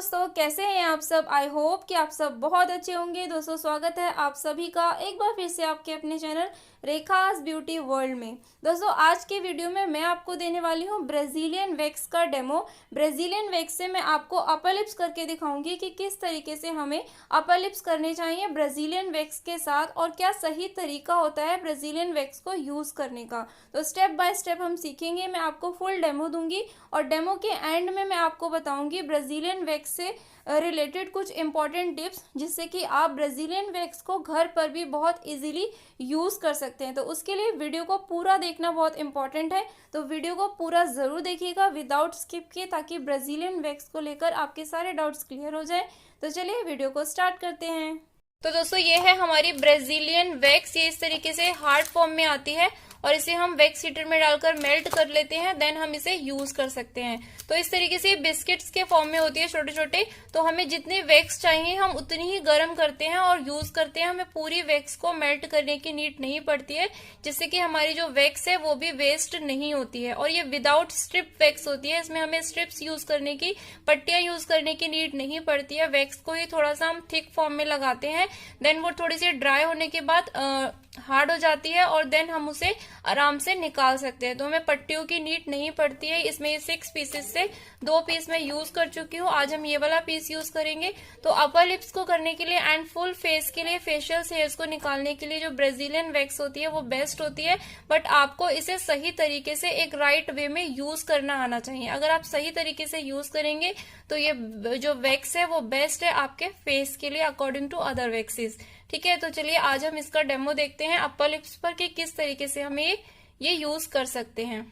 दोस्तों, कैसे हैं आप सब। आई होप कि आप सब बहुत अच्छे होंगे। दोस्तों, स्वागत है आप सभी का एक बार फिर से आपके अपने चैनल रेखास ब्यूटी वर्ल्ड में। दोस्तों, आज के वीडियो में मैं आपको देने वाली हूं ब्राजीलियन वैक्स का डेमो। ब्राजीलियन वैक्स से मैं आपको अपर लिप्स करके दिखाऊंगी कि किस तरीके से हमें अपर लिप्स करने चाहिए ब्राजीलियन वैक्स के साथ, और क्या सही तरीका होता है ब्राजीलियन वैक्स को यूज़ करने का। तो स्टेप बाय स्टेप हम सीखेंगे। मैं आपको फुल डेमो दूंगी और डेमो के एंड में मैं आपको बताऊंगी ब्राजीलियन वैक्स से रिलेटेड कुछ इंपॉर्टेंट टिप्स, जिससे कि आप ब्राजीलियन वैक्स को घर पर भी बहुत इजीली यूज़ कर सकते हैं। तो उसके लिए वीडियो को पूरा देखना बहुत इंपॉर्टेंट है। तो वीडियो को पूरा ज़रूर देखिएगा विदाउट स्किप किए, ताकि ब्राजीलियन वैक्स को लेकर आपके सारे डाउट्स क्लियर हो जाए। तो चलिए वीडियो को स्टार्ट करते हैं। तो दोस्तों, ये है हमारी ब्राजीलियन वैक्स। ये इस तरीके से हार्ड फॉर्म में आती है और इसे हम वैक्स हीटर में डालकर मेल्ट कर लेते हैं, देन हम इसे यूज कर सकते हैं। तो इस तरीके से बिस्किट्स के फॉर्म में होती है छोटे छोटे। तो हमें जितने वैक्स चाहिए हम उतनी ही गर्म करते हैं और यूज करते हैं। हमें पूरी वैक्स को मेल्ट करने की नीड नहीं पड़ती है, जिससे कि हमारी जो वैक्स है वो भी वेस्ट नहीं होती है। और ये विदाउट स्ट्रिप वैक्स होती है। इसमें हमें स्ट्रिप्स यूज करने की, पट्टियां यूज करने की नीड नहीं पड़ती है। वैक्स को ही थोड़ा सा हम थिक फॉर्म में लगाते हैं, देन वो थोड़ी सी ड्राई होने के बाद हार्ड हो जाती है और देन हम उसे आराम से निकाल सकते हैं। तो हमें पट्टियों की नीड नहीं पड़ती है। इसमें 6 पीसेस से 2 पीस मैं यूज कर चुकी हूँ। आज हम ये वाला पीस यूज करेंगे। तो अपर लिप्स को करने के लिए एंड फुल फेस के लिए, फेशियल हेयर्स को निकालने के लिए जो ब्राजीलियन वैक्स होती है वो बेस्ट होती है। बट आपको इसे सही तरीके से एक राइट वे में यूज करना आना चाहिए। अगर आप सही तरीके से यूज करेंगे तो ये जो वैक्स है वो बेस्ट है आपके फेस के लिए अकॉर्डिंग टू अदर वैक्सेस। ठीक है, तो चलिए आज हम इसका डेमो देखते हैं अपर लिप्स पर कि किस तरीके से हमें ये यूज कर सकते हैं।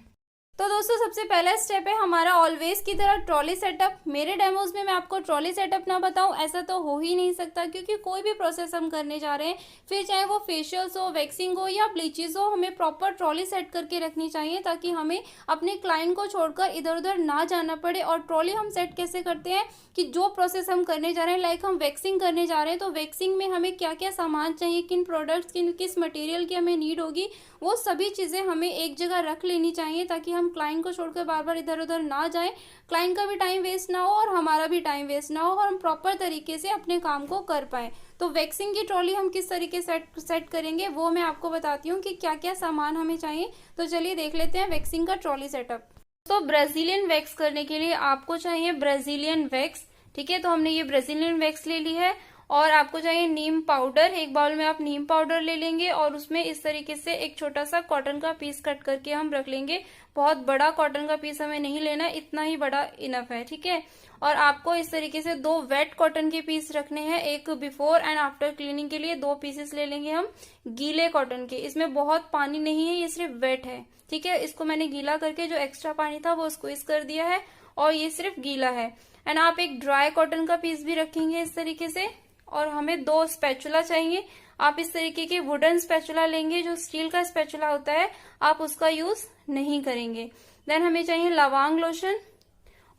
तो दोस्तों, सबसे पहला स्टेप है हमारा ऑलवेज की तरह ट्रॉली सेटअप। मेरे डेमोज में मैं आपको ट्रॉली सेटअप ना बताऊं ऐसा तो हो ही नहीं सकता, क्योंकि कोई भी प्रोसेस हम करने जा रहे हैं, फिर चाहे वो फेशियल्स हो, वैक्सिंग हो या ब्लीचेस हो, हमें प्रॉपर ट्रॉली सेट करके रखनी चाहिए, ताकि हमें अपने क्लाइंट को छोड़कर इधर उधर ना जाना पड़े। और ट्रॉली हम सेट कैसे करते हैं कि जो प्रोसेस हम करने जा रहे हैं, लाइक हम वैक्सिंग करने जा रहे हैं, तो वैक्सिंग में हमें क्या क्या सामान चाहिए, किन प्रोडक्ट्स, किस मटेरियल की हमें नीड होगी, वो सभी चीज़ें हमें एक जगह रख लेनी चाहिए, ताकि हम क्लाइंट को छोड़कर बार बार इधर उधर ना जाएं। क्लाइंट का भी टाइम वेस्ट ना हो और हमारा भी टाइम वेस्ट ना हो, और हम प्रॉपर तरीके से अपने काम को कर पाएं। तो वैक्सिंग की ट्रॉली हम किस तरीके सेट करेंगे वो मैं आपको बताती हूँ कि क्या क्या सामान हमें चाहिए। तो चलिए देख लेते हैं वैक्सिंग का ट्रॉली सेटअप। तो ब्राजीलियन वैक्स करने के लिए आपको चाहिए ब्राजीलियन वैक्स। ठीक है, तो हमने ये ब्राजीलियन वैक्स ले ली है। और आपको चाहिए नीम पाउडर। एक बाउल में आप नीम पाउडर ले लेंगे और उसमें इस तरीके से एक छोटा सा कॉटन का पीस कट करके हम रख लेंगे। बहुत बड़ा कॉटन का पीस हमें नहीं लेना, इतना ही बड़ा इनफ है। ठीक है, और आपको इस तरीके से 2 वेट कॉटन के पीस रखने हैं। एक बिफोर एंड आफ्टर क्लीनिंग के लिए 2 पीसेस ले लेंगे हम गीले कॉटन के। इसमें बहुत पानी नहीं है, ये सिर्फ वेट है। ठीक है, इसको मैंने गीला करके जो एक्स्ट्रा पानी था वो स्क्वीज कर दिया है और ये सिर्फ गीला है। एंड आप एक ड्राई कॉटन का पीस भी रखेंगे इस तरीके से। और हमें 2 स्पैचुला चाहिए। आप इस तरीके के वुडन स्पैचुला लेंगे, जो स्टील का स्पैचुला होता है आप उसका यूज नहीं करेंगे। देन हमें चाहिए लवांग लोशन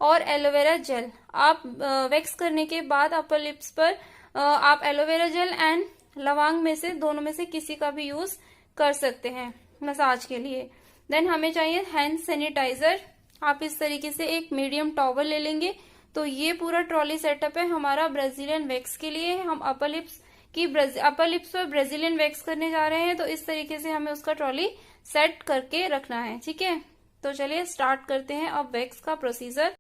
और एलोवेरा जेल। आप वैक्स करने के बाद अपर लिप्स पर आप एलोवेरा जेल एंड लवांग में से, दोनों में से किसी का भी यूज कर सकते हैं मसाज के लिए। देन हमें चाहिए हैंड सैनिटाइजर। आप इस तरीके से एक मीडियम टॉवल ले लेंगे। तो ये पूरा ट्रॉली सेटअप है हमारा ब्राजीलियन वैक्स के लिए। हम अपर लिप्स पर ब्राजीलियन वैक्स करने जा रहे हैं, तो इस तरीके से हमें उसका ट्रॉली सेट करके रखना है। ठीक है, तो चलिए स्टार्ट करते हैं अब वैक्स का प्रोसीजर।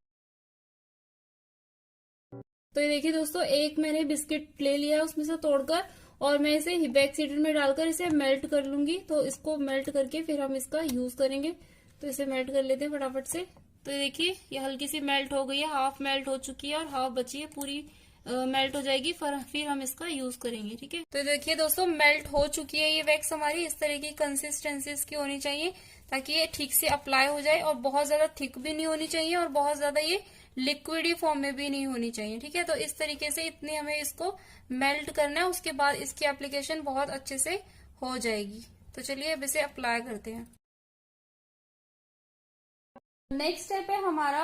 तो ये देखिए दोस्तों, एक मैंने बिस्किट ले लिया उसमें से तोड़कर, और मैं इसे वैक्स हीटर में डालकर इसे मेल्ट कर लूंगी। तो इसको मेल्ट करके फिर हम इसका यूज करेंगे। तो इसे मेल्ट कर लेते हैं फटाफट से। तो ये देखिए, ये हल्की सी मेल्ट हो गई है, हाफ मेल्ट हो चुकी है और हाफ बची है, पूरी मेल्ट हो जाएगी फिर हम इसका यूज करेंगे। ठीक है, तो देखिए दोस्तों, मेल्ट हो चुकी है ये वैक्स हमारी। इस तरह की कंसिस्टेंसी इसकी होनी चाहिए ताकि ये ठीक से अप्लाई हो जाए, और बहुत ज्यादा थिक भी नहीं होनी चाहिए और बहुत ज्यादा ये लिक्विडी फॉर्म में भी नहीं होनी चाहिए। ठीक है, तो इस तरीके से इतने हमें इसको मेल्ट करना है। उसके बाद इसकी एप्लीकेशन बहुत अच्छे से हो जाएगी। तो चलिए अब इसे अप्लाई करते हैं। नेक्स्ट स्टेप है हमारा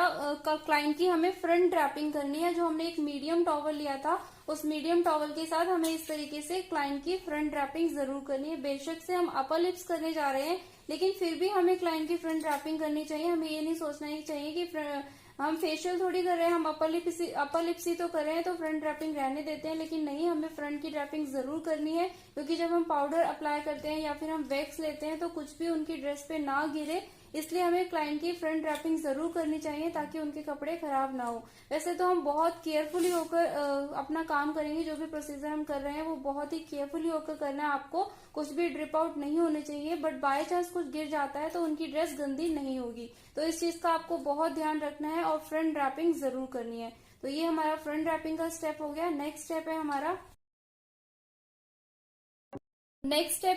क्लाइंट की हमें फ्रंट रैपिंग करनी है। जो हमने एक मीडियम टॉवल लिया था, उस मीडियम टॉवल के साथ हमें इस तरीके से क्लाइंट की फ्रंट रैपिंग जरूर करनी है। बेशक से हम अपर लिप्स करने जा रहे हैं, लेकिन फिर भी हमें क्लाइंट की फ्रंट रैपिंग करनी चाहिए। हमें ये नहीं सोचना ही चाहिए कि हम फेशियल थोड़ी कर रहे हैं, हम अपर लिप्स ही तो कर रहे हैं, तो फ्रंट ड्रैपिंग रहने देते हैं। लेकिन नहीं, हमें फ्रंट की ड्रैपिंग जरूर करनी है, क्योंकि जब हम पाउडर अप्लाई करते हैं या फिर हम वैक्स लेते हैं तो कुछ भी उनकी ड्रेस पे ना गिरे, इसलिए हमें क्लाइंट की फ्रंट ड्रैपिंग जरूर करनी चाहिए ताकि उनके कपड़े खराब ना हो। वैसे तो हम बहुत केयरफुली होकर अपना काम करेंगे, जो भी प्रोसीजर हम कर रहे हैं वो बहुत ही केयरफुली होकर करना है आपको, कुछ भी ड्रिप आउट नहीं होने चाहिए। बट बाय चांस कुछ गिर जाता है तो उनकी ड्रेस गंदी नहीं होगी, तो इस चीज का आपको बहुत ध्यान रखना है और फ्रंट ड्रैपिंग जरूर करनी है। तो ये हमारा फ्रंट ड्रैपिंग का स्टेप हो गया। नेक्स्ट स्टेप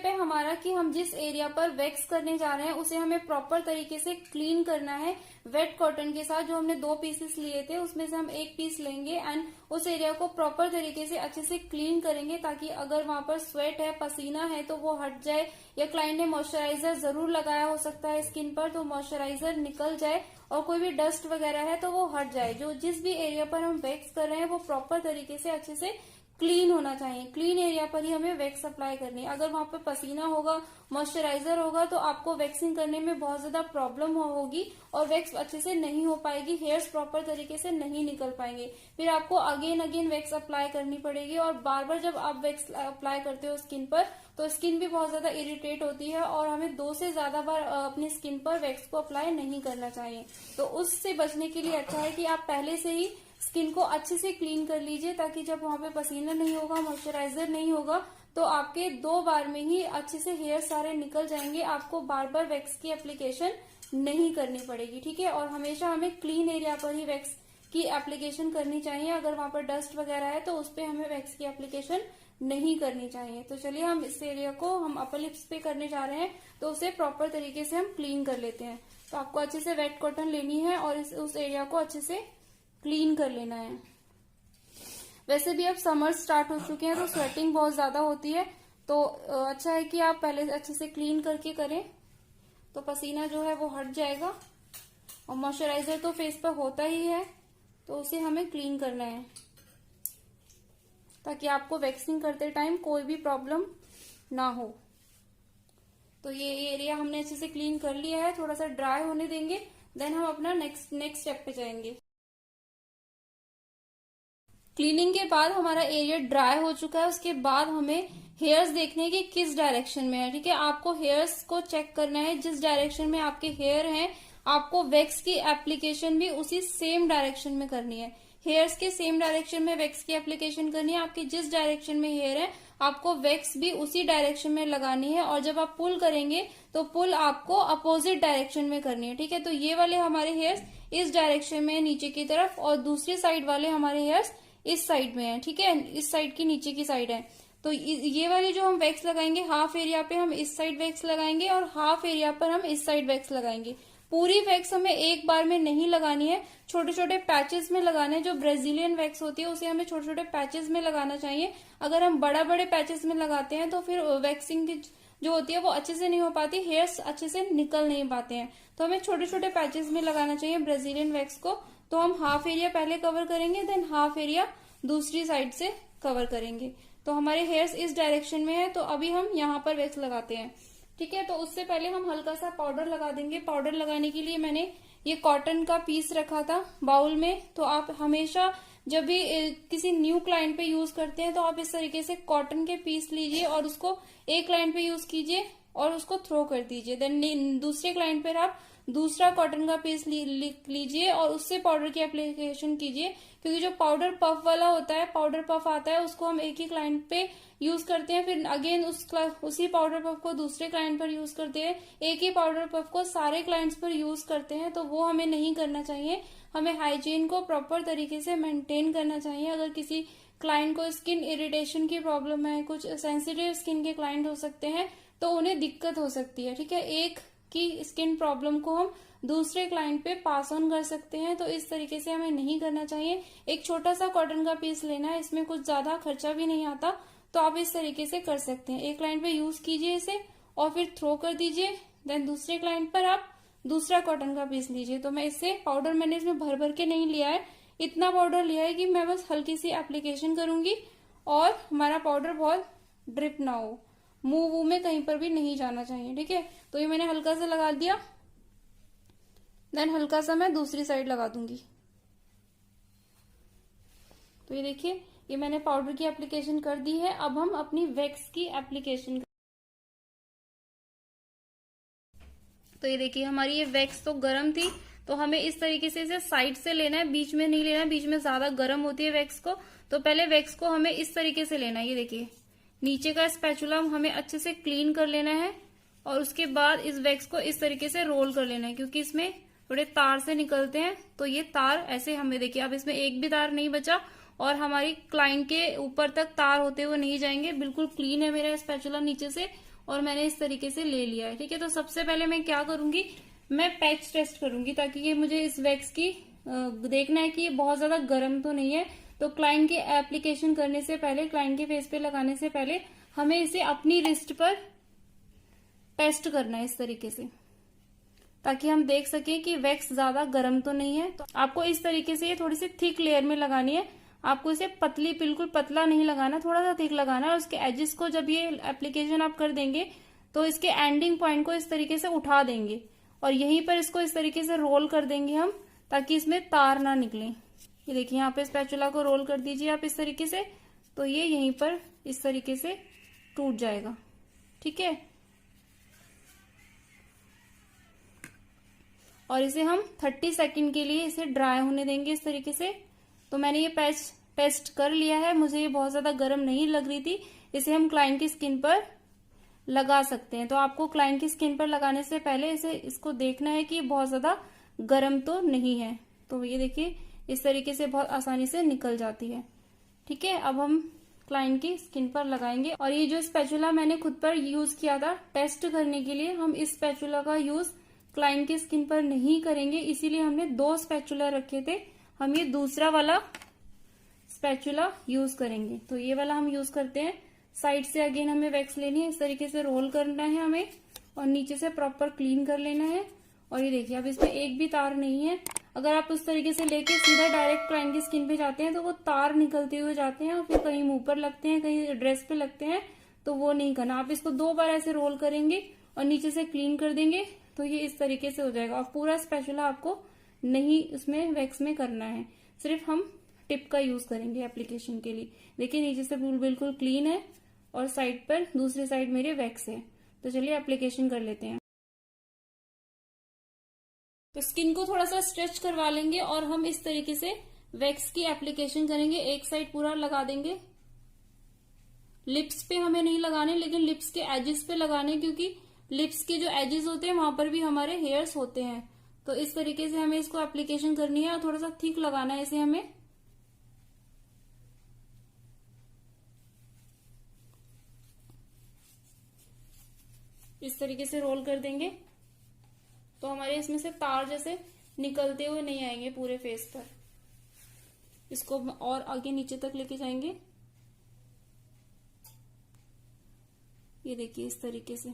है हमारा कि हम जिस एरिया पर वैक्स करने जा रहे हैं उसे हमें प्रॉपर तरीके से क्लीन करना है वेट कॉटन के साथ। जो हमने 2 पीसेस लिए थे उसमें से हम 1 पीस लेंगे एंड उस एरिया को प्रॉपर तरीके से अच्छे से क्लीन करेंगे, ताकि अगर वहां पर स्वेट है, पसीना है तो वो हट जाए, या क्लाइंट ने मॉइस्चराइजर जरूर लगाया हो सकता है स्किन पर, तो मॉइस्चराइजर निकल जाए और कोई भी डस्ट वगैरह है तो वो हट जाए। जो जिस भी एरिया पर हम वैक्स कर रहे हैं वो प्रॉपर तरीके से अच्छे से क्लीन होना चाहिए। क्लीन एरिया पर ही हमें वैक्स अप्लाई करनी है। अगर वहां पर पसीना होगा, मॉइस्चराइजर होगा, तो आपको वैक्सिंग करने में बहुत ज्यादा प्रॉब्लम होगी और वैक्स अच्छे से नहीं हो पाएगी, हेयर्स प्रॉपर तरीके से नहीं निकल पाएंगे। फिर आपको अगेन वैक्स अप्लाई करनी पड़ेगी, और बार बार जब आप वैक्स अप्लाई करते हो स्किन पर तो स्किन भी बहुत ज्यादा इरिटेट होती है, और हमें 2 से ज्यादा बार अपनी स्किन पर वैक्स को अप्लाई नहीं करना चाहिए। तो उससे बचने के लिए अच्छा है कि आप पहले से ही स्किन को अच्छे से क्लीन कर लीजिए, ताकि जब वहां पे पसीना नहीं होगा, मॉइस्चराइजर नहीं होगा, तो आपके 2 बार में ही अच्छे से हेयर सारे निकल जाएंगे। आपको बार बार वैक्स की एप्लीकेशन नहीं करनी पड़ेगी, ठीक है। और हमेशा हमें क्लीन एरिया पर ही वैक्स की एप्लीकेशन करनी चाहिए। अगर वहां पर डस्ट वगैरह है तो उस पर हमें वैक्स की एप्लीकेशन नहीं करनी चाहिए। तो चलिए हम इस एरिया को हम अपर लिप्स पे करने जा रहे हैं, तो उसे प्रॉपर तरीके से हम क्लीन कर लेते हैं। तो आपको अच्छे से वेट कॉटन लेनी है और उस एरिया को अच्छे से क्लीन कर लेना है। वैसे भी अब समर स्टार्ट हो चुके हैं तो स्वेटिंग बहुत ज्यादा होती है, तो अच्छा है कि आप पहले अच्छे से क्लीन करके करें, तो पसीना जो है वो हट जाएगा। और मॉइस्चराइजर तो फेस पर होता ही है, तो उसे हमें क्लीन करना है ताकि आपको वैक्सिंग करते टाइम कोई भी प्रॉब्लम ना हो। तो ये एरिया हमने अच्छे से क्लीन कर लिया है, थोड़ा सा ड्राई होने देंगे, देन हम अपना नेक्स्ट स्टेप पे जाएंगे। क्लीनिंग के बाद हमारा एरिया ड्राई हो चुका है, उसके बाद हमें हेयर्स देखने की किस डायरेक्शन में है, ठीक है। आपको हेयर्स को चेक करना है, जिस डायरेक्शन में आपके हेयर हैं आपको वैक्स की एप्लीकेशन भी उसी सेम डायरेक्शन में करनी है। हेयर्स के सेम डायरेक्शन में वैक्स की एप्लीकेशन करनी है। आपकी जिस डायरेक्शन में हेयर है आपको वैक्स भी उसी डायरेक्शन में लगानी है, और जब आप पुल करेंगे तो पुल आपको अपोजिट डायरेक्शन में करनी है, ठीक है। तो ये वाले हमारे हेयर्स इस डायरेक्शन में है नीचे की तरफ, और दूसरी साइड वाले हमारे हेयर्स इस साइड में है, ठीक है, इस साइड की नीचे की साइड है। तो ये वाली जो हम वैक्स लगाएंगे, हाफ एरिया पे हम इस साइड वैक्स लगाएंगे और हाफ एरिया पर हम इस साइड वैक्स लगाएंगे। पूरी वैक्स हमें एक बार में नहीं लगानी है, छोटे छोटे पैचेस में लगाने हैं। जो ब्राजीलियन वैक्स होती है उसे हमें छोटे छोटे पैचेस में लगाना चाहिए। अगर हम बड़े पैचेस में लगाते हैं तो फिर वैक्सिंग जो होती है वो अच्छे से नहीं हो पाती, हेयर्स अच्छे से निकल नहीं पाते हैं। तो हमें छोटे छोटे पैचेस में लगाना चाहिए ब्राजीलियन वैक्स को। तो हम हाफ एरिया पहले कवर करेंगे, देन हाफ एरिया दूसरी साइड से कवर करेंगे। तो हमारे हेयर्स इस डायरेक्शन में है, तो अभी हम यहाँ पर वैक्स लगाते हैं, ठीक है। तो उससे पहले हम हल्का सा पाउडर लगा देंगे। पाउडर लगाने के लिए मैंने ये कॉटन का पीस रखा था बाउल में। तो आप हमेशा जब भी किसी न्यू क्लाइंट पे यूज करते हैं तो आप इस तरीके से कॉटन के पीस लीजिए और उसको एक क्लाइंट पे यूज कीजिए और उसको थ्रो कर दीजिए। देन दूसरे क्लाइंट पर आप दूसरा कॉटन का पीस लीजिए और उससे पाउडर की एप्लीकेशन कीजिए, क्योंकि जो पाउडर पफ वाला होता है, पाउडर पफ आता है, उसको हम एक ही क्लाइंट पे यूज करते हैं, फिर अगेन उसी पाउडर पफ को दूसरे क्लाइंट पर यूज करते हैं, एक ही पाउडर पफ को सारे क्लाइंट्स पर यूज करते हैं। तो वो हमें नहीं करना चाहिए। हमें हाइजीन को प्रॉपर तरीके से मेंटेन करना चाहिए। अगर किसी क्लाइंट को स्किन इरिटेशन की प्रॉब्लम है, कुछ सेंसिटिव स्किन के क्लाइंट हो सकते हैं, तो उन्हें दिक्कत हो सकती है, ठीक है। एक की स्किन प्रॉब्लम को हम दूसरे क्लाइंट पे पास ऑन कर सकते हैं, तो इस तरीके से हमें नहीं करना चाहिए। एक छोटा सा कॉटन का पीस लेना है, इसमें कुछ ज्यादा खर्चा भी नहीं आता, तो आप इस तरीके से कर सकते हैं। एक क्लाइंट पे यूज कीजिए इसे और फिर थ्रो कर दीजिए, देन दूसरे क्लाइंट पर आप दूसरा कॉटन का पीस लीजिए। तो मैं इससे पाउडर मैंने इसमें भर भर के नहीं लिया है, इतना पाउडर लिया है कि मैं बस हल्की सी एप्लीकेशन करूंगी और हमारा पाउडर बहुत ड्रिप ना हो, मुंह में कहीं पर भी नहीं जाना चाहिए, ठीक है। तो ये मैंने हल्का सा लगा दिया, देन हल्का सा मैं दूसरी साइड लगा दूंगी। तो ये देखिए, ये मैंने पाउडर की एप्लीकेशन कर दी है। अब हम अपनी वैक्स की एप्लीकेशन। तो ये देखिए, हमारी ये वैक्स तो गर्म थी, तो हमें इस तरीके से इसे साइड से लेना है, बीच में नहीं लेना है, बीच में ज्यादा गर्म होती है वैक्स को। तो पहले वैक्स को हमें इस तरीके से लेना है। ये देखिए, नीचे का स्पैचुला हमें अच्छे से क्लीन कर लेना है और उसके बाद इस वैक्स को इस तरीके से रोल कर लेना है, क्योंकि इसमें थोड़े तार से निकलते हैं। तो ये तार ऐसे हमें, देखिए अब इसमें एक भी तार नहीं बचा और हमारी क्लाइंट के ऊपर तक तार होते हुए नहीं जाएंगे। बिल्कुल क्लीन है मेरा स्पैचुला नीचे से और मैंने इस तरीके से ले लिया है। ठीक है, तो सबसे पहले मैं क्या करूंगी, मैं पैच टेस्ट करूंगी, ताकि ये मुझे इस वैक्स की देखना है कि ये बहुत ज्यादा गर्म तो नहीं है। तो क्लाइंट की एप्लीकेशन करने से पहले, क्लाइंट के फेस पे लगाने से पहले हमें इसे अपनी रिस्ट पर टेस्ट करना है इस तरीके से, ताकि हम देख सकें कि वैक्स ज्यादा गर्म तो नहीं है। तो आपको इस तरीके से ये थोड़ी सी थिक लेयर में लगानी है। आपको इसे पतली, बिल्कुल पतला नहीं लगाना, थोड़ा सा थिक लगाना है। और उसके एजेस को जब ये एप्लीकेशन आप कर देंगे तो इसके एंडिंग पॉइंट को इस तरीके से उठा देंगे और यहीं पर इसको इस तरीके से रोल कर देंगे हम, ताकि इसमें तार ना निकले। ये देखिए, यहाँ पे स्पैचुला को रोल कर दीजिए आप इस तरीके से, तो ये यहीं पर इस तरीके से टूट जाएगा। ठीक है, और इसे हम 30 सेकंड के लिए इसे ड्राई होने देंगे इस तरीके से। तो मैंने ये पैच टेस्ट कर लिया है, मुझे ये बहुत ज्यादा गर्म नहीं लग रही थी। इसे हम क्लाइंट की स्किन पर लगा सकते हैं। तो आपको क्लाइंट की स्किन पर लगाने से पहले इसको देखना है कि बहुत ज्यादा गर्म तो नहीं है। तो ये देखिए, इस तरीके से बहुत आसानी से निकल जाती है। ठीक है, अब हम क्लाइंट की स्किन पर लगाएंगे। और ये जो स्पैचुला मैंने खुद पर यूज किया था टेस्ट करने के लिए, हम इस स्पैचुला का यूज क्लाइंट की स्किन पर नहीं करेंगे, इसीलिए हमने 2 स्पैचुला रखे थे। हम ये दूसरा वाला स्पैचुला यूज करेंगे। तो ये वाला हम यूज करते हैं। साइड से अगेन हमें वैक्स लेनी है, इस तरीके से रोल करना है हमें और नीचे से प्रॉपर क्लीन कर लेना है। और ये देखिए, अब इसमें एक भी तार नहीं है। अगर आप उस तरीके से लेके सीधा डायरेक्ट क्लाइंट की स्किन पे जाते हैं तो वो तार निकलते हुए जाते हैं और फिर कहीं मुंह पर लगते हैं, कहीं ड्रेस पे लगते हैं। तो वो नहीं करना। आप इसको 2 बार ऐसे रोल करेंगे और नीचे से क्लीन कर देंगे तो ये इस तरीके से हो जाएगा। और पूरा स्पैचुला आपको नहीं उसमें वैक्स में करना है, सिर्फ हम टिप का यूज करेंगे एप्लीकेशन के लिए। देखिए, नीचे से बिल्कुल क्लीन है और साइड पर, दूसरी साइड मेरे वैक्स है। तो चलिए एप्लीकेशन कर लेते हैं। तो स्किन को थोड़ा सा स्ट्रेच करवा लेंगे और हम इस तरीके से वैक्स की एप्लीकेशन करेंगे। एक साइड पूरा लगा देंगे। लिप्स पे हमें नहीं लगाने, लेकिन लिप्स के एजेस पे लगाने, क्योंकि लिप्स के जो एजेस होते हैं वहां पर भी हमारे हेयर्स होते हैं। तो इस तरीके से हमें इसको एप्लीकेशन करनी है और थोड़ा सा थिक लगाना है इसे हमें। इस तरीके से रोल कर देंगे तो हमारे इसमें से तार जैसे निकलते हुए नहीं आएंगे पूरे फेस पर। इसको और आगे नीचे तक लेके जाएंगे। ये देखिए, इस तरीके से।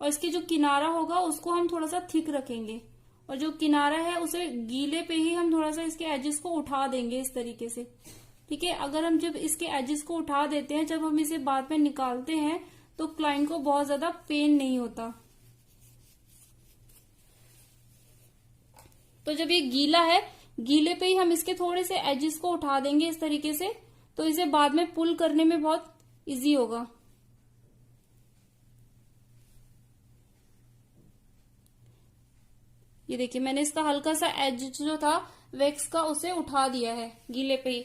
और इसके जो किनारा होगा उसको हम थोड़ा सा थिक रखेंगे और जो किनारा है उसे गीले पे ही हम थोड़ा सा इसके एजेस को उठा देंगे इस तरीके से। ठीक है, अगर हम जब इसके एजेस को उठा देते हैं, जब हम इसे बाद में निकालते हैं तो क्लाइंट को बहुत ज्यादा पेन नहीं होता। तो जब ये गीला है, गीले पे ही हम इसके थोड़े से एजेस को उठा देंगे इस तरीके से, तो इसे बाद में पुल करने में बहुत इजी होगा। ये देखिए, मैंने इसका हल्का सा एज जो था वैक्स का उसे उठा दिया है गीले पे ही।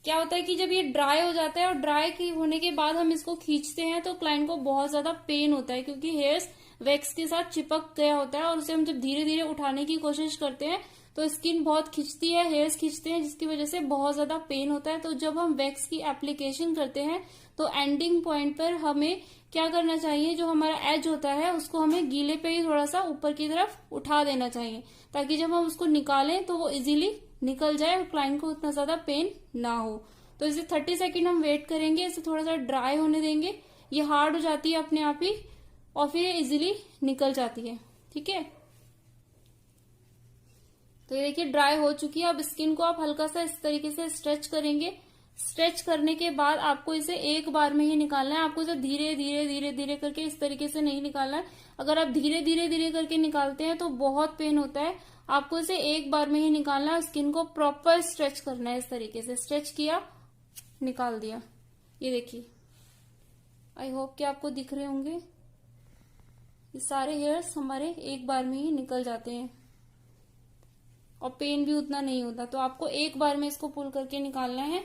क्या होता है कि जब ये ड्राई हो जाता है और ड्राई होने के बाद हम इसको खींचते हैं तो क्लाइंट को बहुत ज्यादा पेन होता है, क्योंकि हेयर्स वैक्स के साथ चिपक गया होता है और उसे हम जब धीरे धीरे उठाने की कोशिश करते हैं तो स्किन बहुत खिंचती है, हेयर्स खिंचते हैं, जिसकी वजह से बहुत ज्यादा पेन होता है। तो जब हम वैक्स की एप्लीकेशन करते हैं तो एंडिंग पॉइंट पर हमें क्या करना चाहिए, जो हमारा एज होता है उसको हमें गीले पे ही थोड़ा सा ऊपर की तरफ उठा देना चाहिए, ताकि जब हम उसको निकालें तो वो इजीली निकल जाए और क्लाइंट को उतना ज्यादा पेन ना हो। तो इसे 30 सेकंड हम वेट करेंगे, इसे थोड़ा सा ड्राई होने देंगे। ये हार्ड हो जाती है अपने आप ही और फिर ये इजीली निकल जाती है। ठीक है, तो ये देखिए ड्राई हो चुकी है। अब स्किन को आप हल्का सा इस तरीके से स्ट्रेच करेंगे, स्ट्रेच करने के बाद आपको इसे एक बार में ही निकालना है। आपको इसे धीरे धीरे धीरे धीरे करके इस तरीके से नहीं निकालना है। अगर आप धीरे धीरे धीरे करके निकालते हैं तो बहुत पेन होता है। आपको इसे एक बार में ही निकालना है। स्किन को प्रॉपर स्ट्रेच करना है। इस तरीके से स्ट्रेच किया, निकाल दिया। ये देखिए, आई होप कि आपको दिख रहे होंगे। ये सारे हेयर्स हमारे एक बार में ही निकल जाते हैं और पेन भी उतना नहीं होता। तो आपको एक बार में इसको पुल करके निकालना है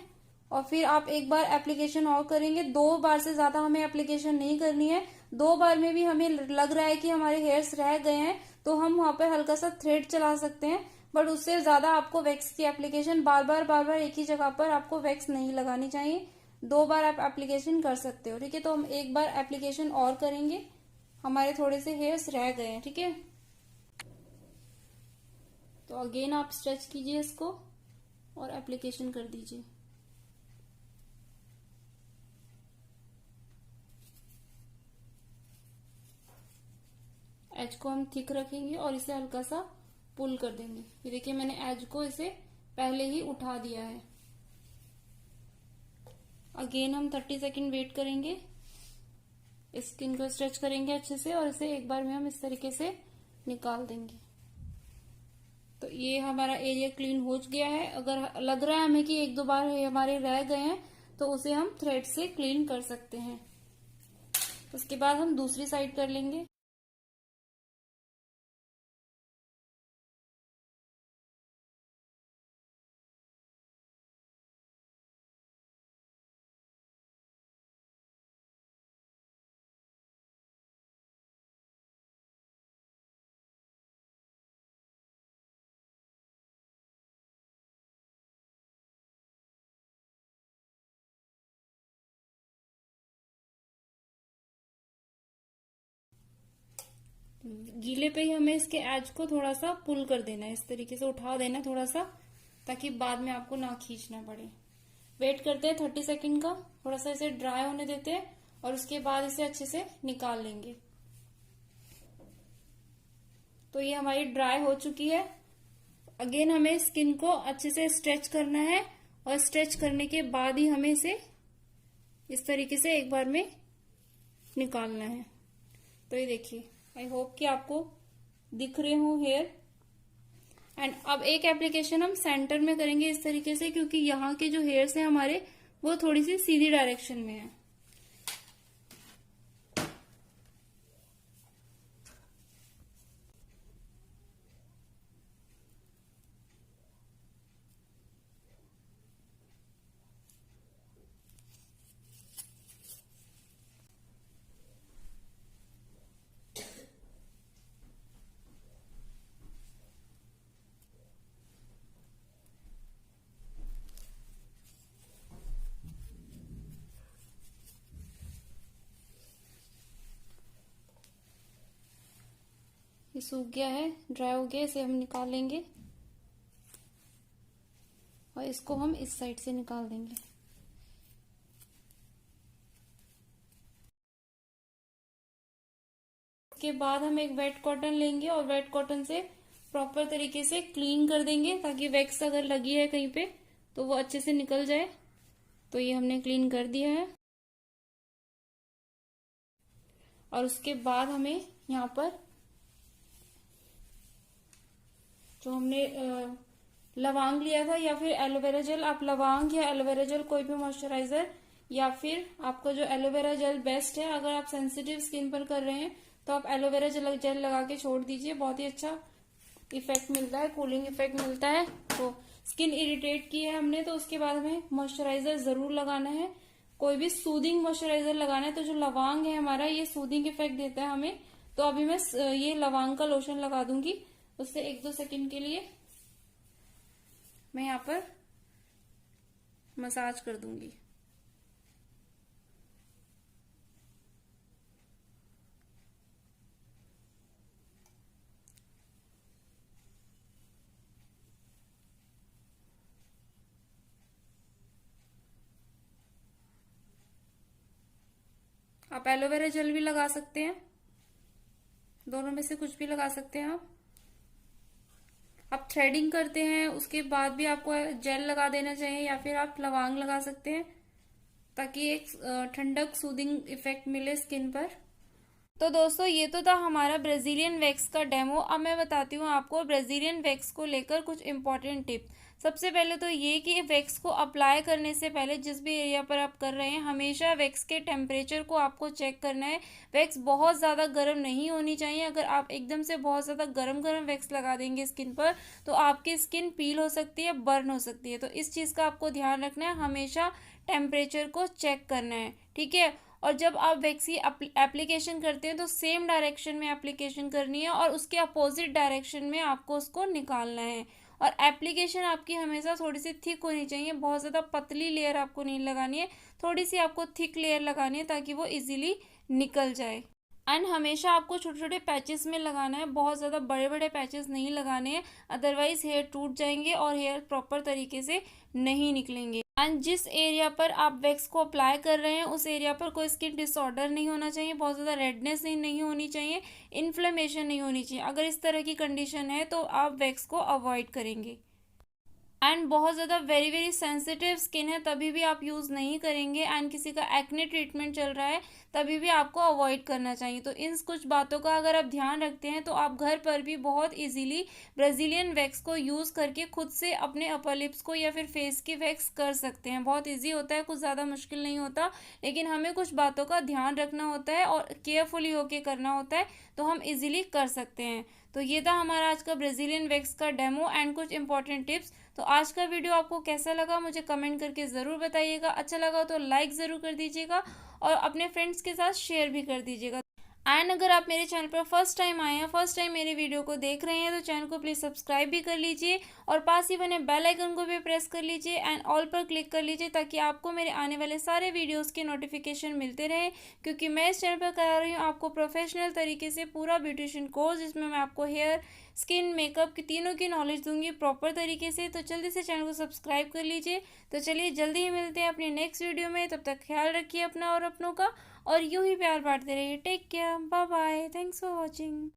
और फिर आप एक बार एप्लीकेशन और करेंगे। 2 बार से ज्यादा हमें एप्लीकेशन नहीं करनी है। 2 बार में भी हमें लग रहा है कि हमारे हेयर्स रह गए हैं तो हम वहां पर हल्का सा थ्रेड चला सकते हैं, बट उससे ज्यादा आपको वैक्स की एप्लीकेशन बार बार एक ही जगह पर आपको वैक्स नहीं लगानी चाहिए। 2 बार आप एप्लीकेशन कर सकते हो, ठीक है। तो हम एक बार एप्लीकेशन और करेंगे। हमारे थोड़े से हेयर्स रह गए हैं, ठीक है। तो अगेन आप स्ट्रेच कीजिए इसको और एप्लीकेशन कर दीजिए। एज को हम थिक रखेंगे और इसे हल्का सा पुल कर देंगे। ये देखिए, मैंने एज को इसे पहले ही उठा दिया है। अगेन हम 30 सेकेंड वेट करेंगे। स्किन को स्ट्रेच करेंगे अच्छे से और इसे एक बार में हम इस तरीके से निकाल देंगे। तो ये हमारा एरिया क्लीन हो गया है। अगर लग रहा है हमें कि 1-2 बार हमारे रह गए हैं तो उसे हम थ्रेड से क्लीन कर सकते हैं। उसके बाद हम दूसरी साइड कर लेंगे। गीले पे ही हमें इसके एज को थोड़ा सा पुल कर देना है, इस तरीके से उठा देना है थोड़ा सा, ताकि बाद में आपको ना खींचना पड़े। वेट करते हैं 30 सेकंड का। थोड़ा सा इसे ड्राई होने देते हैं और उसके बाद इसे अच्छे से निकाल लेंगे। तो ये हमारी ड्राई हो चुकी है। अगेन हमें स्किन को अच्छे से स्ट्रेच करना है और स्ट्रेच करने के बाद ही हमें इसे इस तरीके से एक बार में निकालना है। तो ये देखिए, आई होप कि आपको दिख रहे हो हेयर। एंड अब एक एप्लीकेशन हम सेंटर में करेंगे इस तरीके से, क्योंकि यहाँ के जो हेयर्स हैं हमारे वो थोड़ी सी सीधी डायरेक्शन में है। ये सूख गया है, ड्राई हो गया। इसे हम निकाल लेंगे और इसको हम इस साइड से निकाल देंगे। उसके बाद हम एक वेट कॉटन लेंगे और वेट कॉटन से प्रॉपर तरीके से क्लीन कर देंगे, ताकि वैक्स अगर लगी है कहीं पे तो वो अच्छे से निकल जाए। तो ये हमने क्लीन कर दिया है। और उसके बाद हमें यहाँ पर जो हमने लवांग लिया था या फिर एलोवेरा जेल, आप लवांग या एलोवेरा जेल कोई भी मॉइस्चराइजर, या फिर आपका जो एलोवेरा जेल बेस्ट है। अगर आप सेंसिटिव स्किन पर कर रहे हैं तो आप एलोवेरा जेल लगा के छोड़ दीजिए, बहुत ही अच्छा इफेक्ट मिलता है, कूलिंग इफेक्ट मिलता है। तो स्किन इरिटेट की है हमने तो उसके बाद हमें मॉइस्चराइजर जरूर लगाना है। कोई भी सूदिंग मॉइस्चराइजर लगाना है। तो जो लवांग है हमारा, ये सूदिंग इफेक्ट देता है हमें। तो अभी मैं ये लवांग का लोशन लगा दूंगी। उससे 1-2 सेकंड के लिए मैं यहाँ पर मसाज कर दूंगी। आप एलोवेरा जेल भी लगा सकते हैं, दोनों में से कुछ भी लगा सकते हैं आप। आप थ्रेडिंग करते हैं उसके बाद भी आपको जेल लगा देना चाहिए या फिर आप लवांग लगा सकते हैं, ताकि एक ठंडक सूदिंग इफेक्ट मिले स्किन पर। तो दोस्तों ये तो था हमारा ब्राजीलियन वैक्स का डेमो। अब मैं बताती हूँ आपको ब्राजीलियन वैक्स को लेकर कुछ इंपॉर्टेंट टिप। सबसे पहले तो ये कि वैक्स को अप्लाई करने से पहले जिस भी एरिया पर आप कर रहे हैं हमेशा वैक्स के टेम्परेचर को आपको चेक करना है। वैक्स बहुत ज़्यादा गर्म नहीं होनी चाहिए। अगर आप एकदम से बहुत ज़्यादा गर्म गर्म वैक्स लगा देंगे स्किन पर तो आपकी स्किन पील हो सकती है, बर्न हो सकती है। तो इस चीज़ का आपको ध्यान रखना है, हमेशा टेम्परेचर को चेक करना है, ठीक है। और जब आप वैक्स की एप्लीकेशन करते हैं तो सेम डायरेक्शन में एप्लीकेशन करनी है और उसके अपोजिट डायरेक्शन में आपको उसको निकालना है। और एप्लीकेशन आपकी हमेशा थोड़ी सी थिक होनी चाहिए, बहुत ज़्यादा पतली लेयर आपको नहीं लगानी है, थोड़ी सी आपको थिक लेयर लगानी है ताकि वो इजीली निकल जाए। एंड हमेशा आपको छोटे छोटे पैचेस में लगाना है, बहुत ज़्यादा बड़े बड़े पैचेस नहीं लगाने हैं, अदरवाइज हेयर टूट जाएंगे और हेयर प्रॉपर तरीके से नहीं निकलेंगे। एंड जिस एरिया पर आप वैक्स को अप्लाई कर रहे हैं उस एरिया पर कोई स्किन डिसऑर्डर नहीं होना चाहिए, बहुत ज़्यादा रेडनेस नहीं होनी चाहिए, इन्फ्लेमेशन नहीं होनी चाहिए। अगर इस तरह की कंडीशन है तो आप वैक्स को अवॉइड करेंगे। एंड बहुत ज़्यादा वेरी वेरी सेंसिटिव स्किन है तभी भी आप यूज़ नहीं करेंगे। एंड किसी का एक्ने ट्रीटमेंट चल रहा है तभी भी आपको अवॉइड करना चाहिए। तो इन कुछ बातों का अगर आप ध्यान रखते हैं तो आप घर पर भी बहुत इजीली ब्राज़ीलियन वैक्स को यूज़ करके खुद से अपने अपर लिप्स को या फिर फेस की वैक्स कर सकते हैं। बहुत ईजी होता है, कुछ ज़्यादा मुश्किल नहीं होता, लेकिन हमें कुछ बातों का ध्यान रखना होता है और केयरफुली होके करना होता है, तो हम इजीली कर सकते हैं। तो ये था हमारा आज का ब्राज़ीलियन वैक्स का डेमो एंड कुछ इंपॉर्टेंट टिप्स। तो आज का वीडियो आपको कैसा लगा मुझे कमेंट करके ज़रूर बताइएगा। अच्छा लगा तो लाइक ज़रूर कर दीजिएगा और अपने फ्रेंड्स के साथ शेयर भी कर दीजिएगा। एंड अगर आप मेरे चैनल पर फर्स्ट टाइम आए हैं, फर्स्ट टाइम मेरे वीडियो को देख रहे हैं तो चैनल को प्लीज़ सब्सक्राइब भी कर लीजिए और पास ही बने बेल आइकन को भी प्रेस कर लीजिए एंड ऑल पर क्लिक कर लीजिए ताकि आपको मेरे आने वाले सारे वीडियोस के नोटिफिकेशन मिलते रहे। क्योंकि मैं इस चैनल पर करा रही हूँ आपको प्रोफेशनल तरीके से पूरा ब्यूटिशियन कोर्स, जिसमें मैं आपको हेयर, स्किन, मेकअप की तीनों की नॉलेज दूंगी प्रॉपर तरीके से। तो जल्दी से चैनल को सब्सक्राइब कर लीजिए। तो चलिए जल्दी ही मिलते हैं अपने नेक्स्ट वीडियो में, तब तक ख्याल रखिए अपना और अपनों का और यूं ही प्यार बांटते रहिए। Take care, bye bye, thanks for watching.